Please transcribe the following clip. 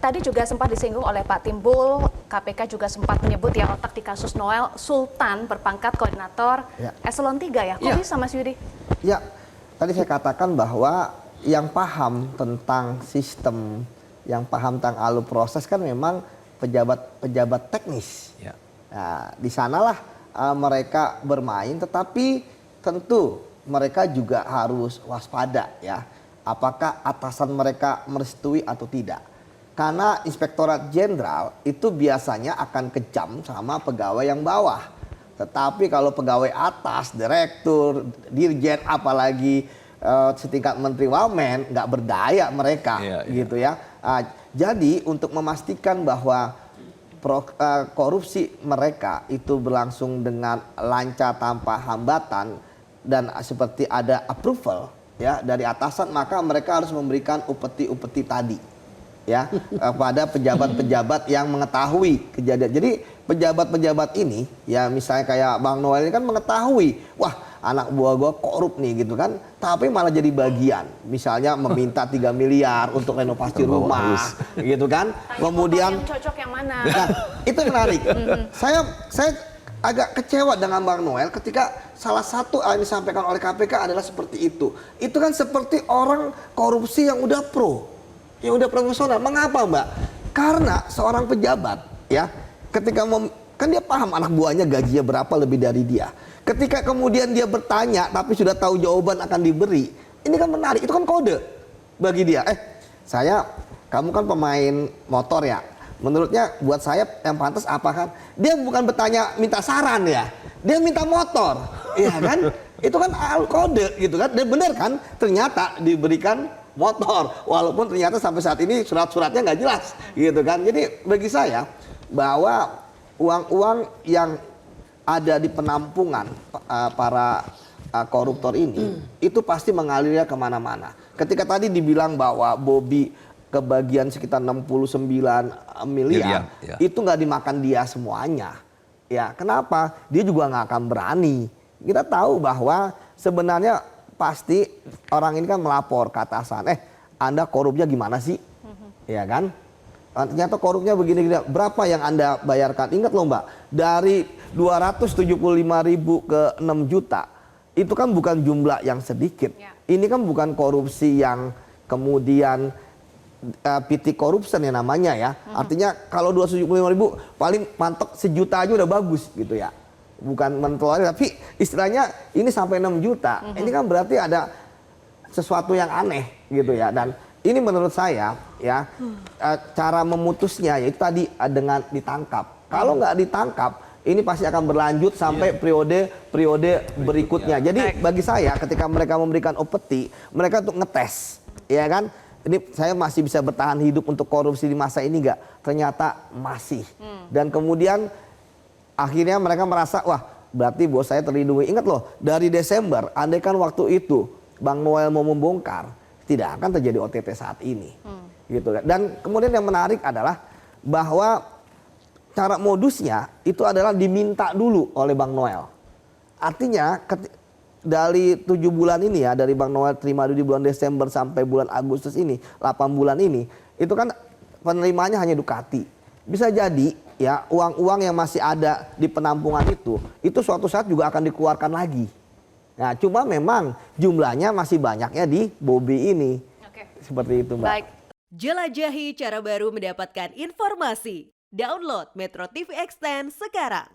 tadi juga sempat disinggung oleh Pak Timbul, KPK juga sempat menyebut yang otak di kasus Noel Sultan berpangkat koordinator eselon 3 ya. Kok bisa Mas Yudi? Ya, tadi saya katakan bahwa yang paham tentang sistem, yang paham tentang alur proses kan memang pejabat-pejabat teknis. Ya. Nah, di sanalah mereka bermain, tetapi tentu mereka juga harus waspada ya. Apakah atasan mereka merestui atau tidak? Karena Inspektorat Jenderal itu biasanya akan kejam sama pegawai yang bawah. Tetapi kalau pegawai atas, direktur, dirjen, apalagi setingkat menteri wamen, nggak berdaya mereka, gitu ya. Jadi untuk memastikan bahwa korupsi mereka itu berlangsung dengan lancar tanpa hambatan dan seperti ada approval ya dari atasan, maka mereka harus memberikan upeti-upeti tadi ya pada pejabat-pejabat yang mengetahui kejadian. Jadi pejabat-pejabat ini ya misalnya kayak Bang Noel ini kan mengetahui, wah anak buah gua korup nih gitu kan, tapi malah jadi bagian. Misalnya meminta 3 miliar untuk renovasi rumah gitu kan. Kemudian yang cocok yang mana? Nah, itu menarik. Saya agak kecewa dengan Bang Noel ketika salah satu yang disampaikan oleh KPK adalah seperti itu. Itu kan seperti orang korupsi yang udah pro, yang udah profesional. Mengapa, Mbak? Karena seorang pejabat ya, ketika kan dia paham anak buahnya gajinya berapa lebih dari dia. Ketika kemudian dia bertanya tapi sudah tahu jawaban akan diberi, ini kan menarik, itu kan kode bagi dia. Kamu kan pemain motor ya, menurutnya buat saya yang pantas apa kan? Dia bukan bertanya minta saran ya, dia minta motor, iya kan? Itu kan kode gitu kan, dan benar kan? Ternyata diberikan motor, walaupun ternyata sampai saat ini surat-suratnya nggak jelas gitu kan. Jadi bagi saya bahwa uang-uang yang ada di penampungan para koruptor ini itu pasti mengalirnya kemana-mana. Ketika tadi dibilang bahwa Bobby kebagian sekitar 69 miliar itu nggak dimakan dia semuanya. Ya kenapa? Dia juga nggak akan berani. Kita tahu bahwa sebenarnya pasti orang ini kan melapor ke atasan, Anda korupnya gimana sih? Ya kan? Ternyata korupnya begini-gini. Berapa yang Anda bayarkan? Ingat loh Mbak, dari 275.000 ke 6 juta. Itu kan bukan jumlah yang sedikit. Ini kan bukan korupsi yang kemudian PT corruption ya namanya ya. Artinya kalau 275.000 paling mantok sejuta aja udah bagus gitu ya. Bukan mentolak, tapi istilahnya ini sampai 6 juta. Ini kan berarti ada sesuatu yang aneh gitu ya. Dan ini menurut saya ya cara memutusnya yaitu tadi dengan ditangkap. Kalau nggak ditangkap, ini pasti akan berlanjut sampai periode berikutnya. Jadi bagi saya ketika mereka memberikan upeti, mereka untuk ngetes, ya kan? Ini saya masih bisa bertahan hidup untuk korupsi di masa ini nggak? Ternyata masih. Dan kemudian akhirnya mereka merasa, wah berarti bos saya terlindungi. Ingat loh, dari Desember, andai kan waktu itu Bang Noel mau membongkar, tidak akan terjadi OTT saat ini. Gitu kan. Dan kemudian yang menarik adalah bahwa cara modusnya itu adalah diminta dulu oleh Bang Noel. Artinya dari 7 bulan ini ya, dari Bang Noel terima di bulan Desember sampai bulan Agustus ini, 8 bulan ini, itu kan penerimaannya hanya Ducati. Bisa jadi ya uang-uang yang masih ada di penampungan itu suatu saat juga akan dikeluarkan lagi. Nah cuma memang jumlahnya masih banyaknya di Bobby ini. Seperti itu Mbak. Baik. Jelajahi cara baru mendapatkan informasi. Download Metro TV Extend sekarang.